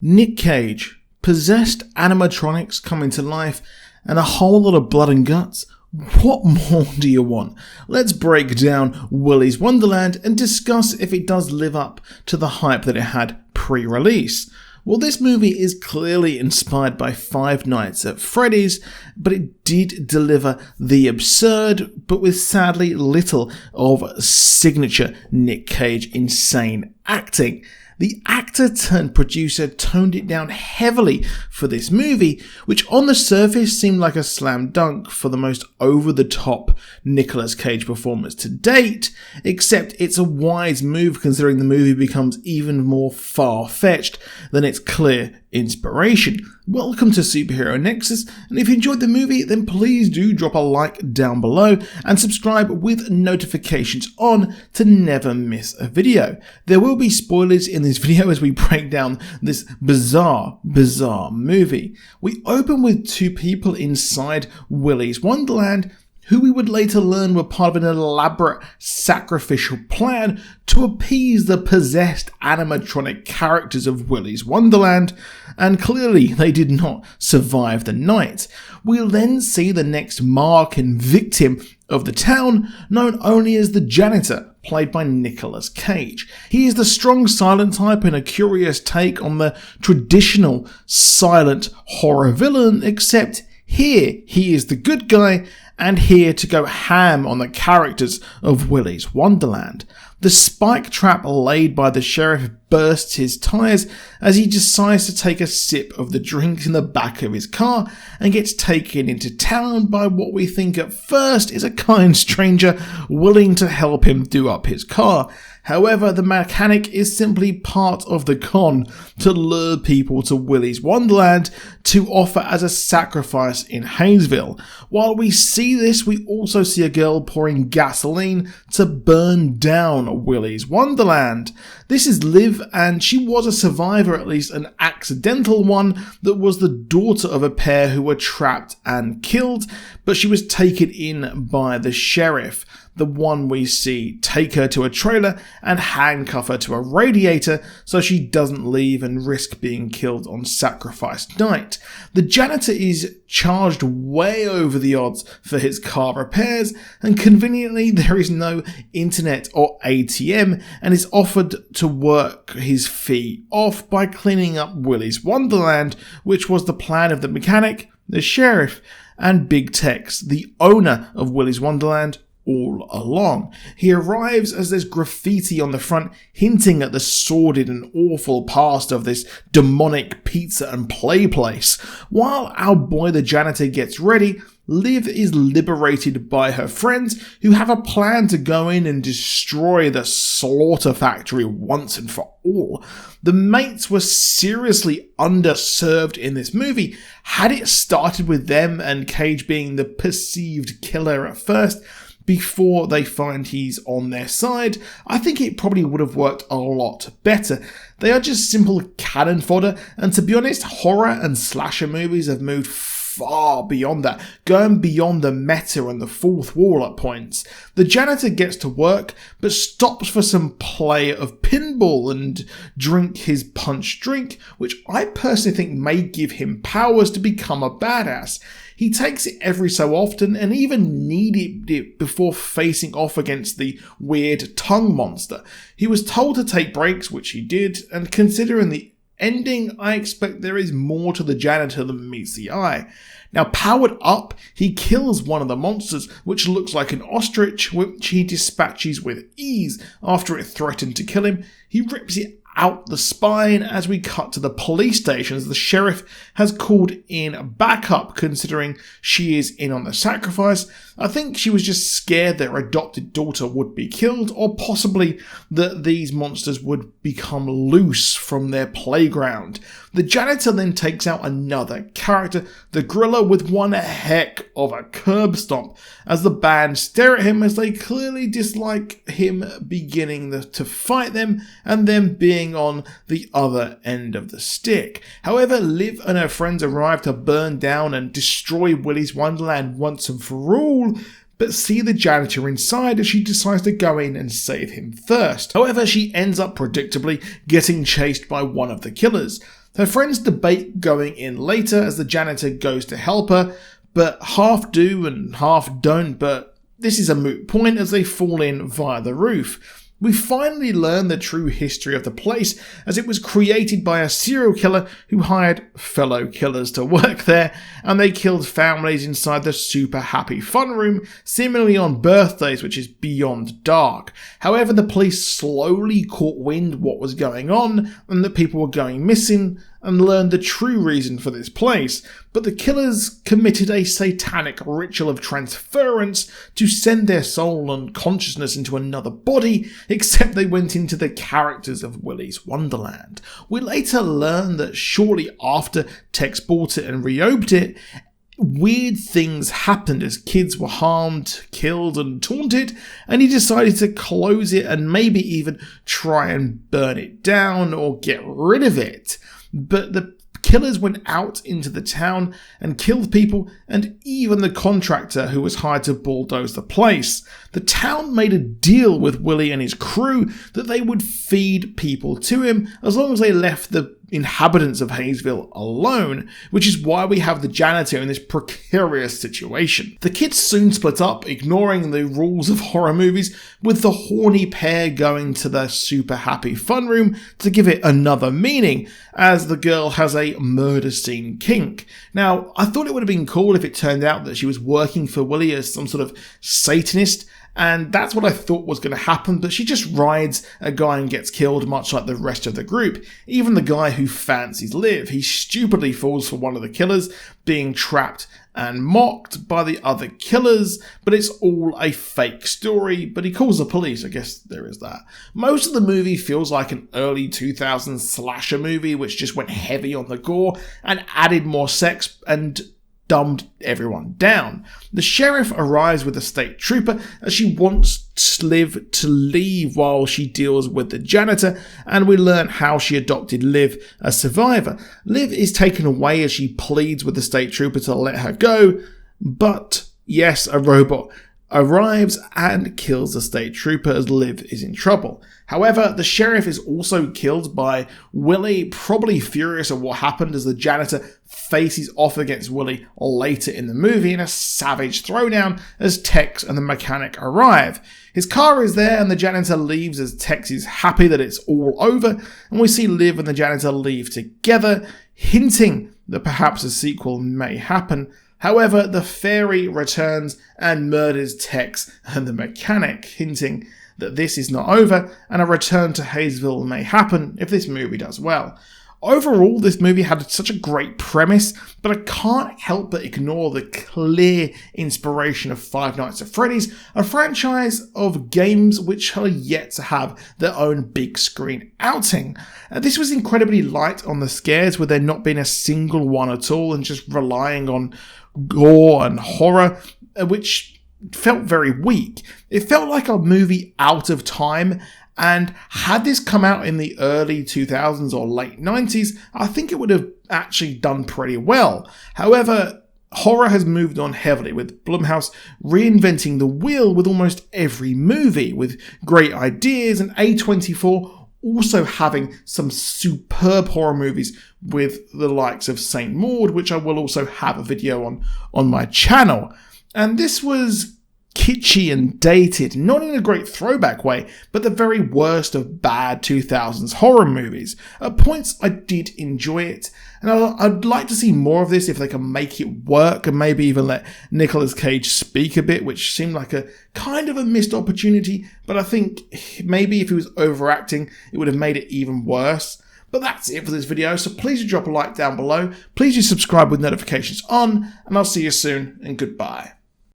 Nick Cage, possessed animatronics coming to life, and a whole lot of blood and guts. What more do you want? Let's break down Willy's Wonderland and discuss if it does live up to the hype that it had pre-release. Well, this movie is clearly inspired by Five Nights at Freddy's, but it did deliver the absurd, but with sadly little of signature Nick Cage insane acting. The actor turned producer toned it down heavily for this movie, which on the surface seemed like a slam dunk for the most over-the-top Nicolas Cage performance to date, except it's a wise move considering the movie becomes even more far-fetched than its clear inspiration. Welcome to Superhero Nexus, and if you enjoyed the movie, then please do drop a like down below and subscribe with notifications on to never miss a video. There will be spoilers in this video as we break down this bizarre movie. We open with two people inside Willy's Wonderland, who we would later learn were part of an elaborate sacrificial plan to appease the possessed animatronic characters of Willy's Wonderland, and clearly they did not survive the night. We'll then see the next mark and victim of the town, known only as the janitor, played by Nicolas Cage. He is the strong silent type in a curious take on the traditional silent horror villain, except here he is the good guy and here to go ham on the characters of Willy's Wonderland. The spike trap laid by the sheriff bursts his tyres as he decides to take a sip of the drink in the back of his car and gets taken into town by what we think at first is a kind stranger willing to help him do up his car. However, the mechanic is simply part of the con to lure people to Willy's Wonderland to offer as a sacrifice in Hayesville. While we see this, we also see a girl pouring gasoline to burn down Willy's Wonderland. This is Liv, and she was a survivor, at least an accidental one, that was the daughter of a pair who were trapped and killed, but she was taken in by the sheriff. The one we see take her to a trailer and handcuff her to a radiator so she doesn't leave and risk being killed on sacrifice night. The janitor is charged way over the odds for his car repairs, and conveniently there is no internet or ATM, and is offered to work his fee off by cleaning up Willy's Wonderland, which was the plan of the mechanic, the sheriff, and Big Tex, the owner of Willy's Wonderland, all along. He arrives as there's graffiti on the front hinting at the sordid and awful past of this demonic pizza and play place. While our boy the janitor gets ready, Liv is liberated by her friends who have a plan to go in and destroy the slaughter factory once and for all. The mates were seriously underserved in this movie. Had it started with them and Cage being the perceived killer at first, before they find he's on their side, I think it probably would have worked a lot better. They are just simple cannon fodder, and to be honest, horror and slasher movies have moved far beyond that, going beyond the meta and the fourth wall at points. The janitor gets to work, but stops for some play of pinball and drink his punch drink, which I personally think may give him powers to become a badass. He takes it every so often and even needed it before facing off against the weird tongue monster. He was told to take breaks, which he did, and considering the ending, I expect there is more to the janitor than meets the eye. Now, powered up, he kills one of the monsters, which looks like an ostrich, which he dispatches with ease. After it threatened to kill him, he rips it out the spine as we cut to the police station as the sheriff has called in backup considering she is in on the sacrifice. I think she was just scared their adopted daughter would be killed, or possibly that these monsters would become loose from their playground. The janitor then takes out another character, the gorilla, with one heck of a curb stomp as the band stare at him as they clearly dislike him beginning to fight them and them being on the other end of the stick. However, Liv and her friends arrive to burn down and destroy Willy's Wonderland once and for all, but see the janitor inside as she decides to go in and save him first. However, she ends up predictably getting chased by one of the killers. Her friends debate going in later as the janitor goes to help her, but half do and half don't, but this is a moot point as they fall in via the roof. We finally learn the true history of the place, as it was created by a serial killer who hired fellow killers to work there, and they killed families inside the super happy fun room, seemingly on birthdays, which is beyond dark. However, the police slowly caught wind what was going on, and that people were going missing, and learned the true reason for this place, but the killers committed a satanic ritual of transference to send their soul and consciousness into another body, except they went into the characters of Willy's Wonderland. We later learn that shortly after Tex bought it and reopened it, weird things happened as kids were harmed, killed and taunted, and he decided to close it and maybe even try and burn it down or get rid of it. But the killers went out into the town and killed people, and even the contractor who was hired to bulldoze the place. The town made a deal with Willy and his crew that they would feed people to him as long as they left the inhabitants of Hayesville alone, which is why we have the janitor in this precarious situation. The kids soon split up, ignoring the rules of horror movies, with the horny pair going to the super happy fun room to give it another meaning, as the girl has a murder scene kink. Now, I thought it would have been cool if it turned out that she was working for Willy as some sort of Satanist, and that's what I thought was going to happen, but she just rides a guy and gets killed, much like the rest of the group. Even the guy who fancies Liv, he stupidly falls for one of the killers, being trapped and mocked by the other killers, but it's all a fake story, but he calls the police, I guess there is that. Most of the movie feels like an early 2000s slasher movie, which just went heavy on the gore and added more sex and dumbed everyone down. The sheriff arrives with a state trooper as she wants Liv to leave while she deals with the janitor, and we learn how she adopted Liv, a survivor. Liv is taken away as she pleads with the state trooper to let her go, but yes, a robot arrives and kills the state trooper as Liv is in trouble. However, the sheriff is also killed by Willy, probably furious at what happened as the janitor faces off against Willy later in the movie in a savage throwdown as Tex and the mechanic arrive. His car is there and the janitor leaves as Tex is happy that it's all over, and we see Liv and the janitor leave together, hinting that perhaps a sequel may happen. However, the fairy returns and murders Tex and the mechanic, hinting that this is not over and a return to Hayesville may happen if this movie does well. Overall, this movie had such a great premise, but I can't help but ignore the clear inspiration of Five Nights at Freddy's, a franchise of games which are yet to have their own big screen outing. This was incredibly light on the scares, with there not being a single one at all and just relying on gore and horror, which felt very weak. It felt like a movie out of time, and had this come out in the early 2000s or late 90s, I think it would have actually done pretty well. However, horror has moved on heavily, with Blumhouse reinventing the wheel with almost every movie, with great ideas, and A24 also having some superb horror movies with the likes of St. Maud, which I will also have a video on my channel. And this was kitschy and dated, not in a great throwback way, but the very worst of bad 2000s horror movies. At points I did enjoy it, and I'd like to see more of this if they can make it work, and maybe even let Nicolas Cage speak a bit, which seemed like a kind of a missed opportunity, but I think maybe if he was overacting, it would have made it even worse. But that's it for this video, so please do drop a like down below, please do subscribe with notifications on, and I'll see you soon, and goodbye.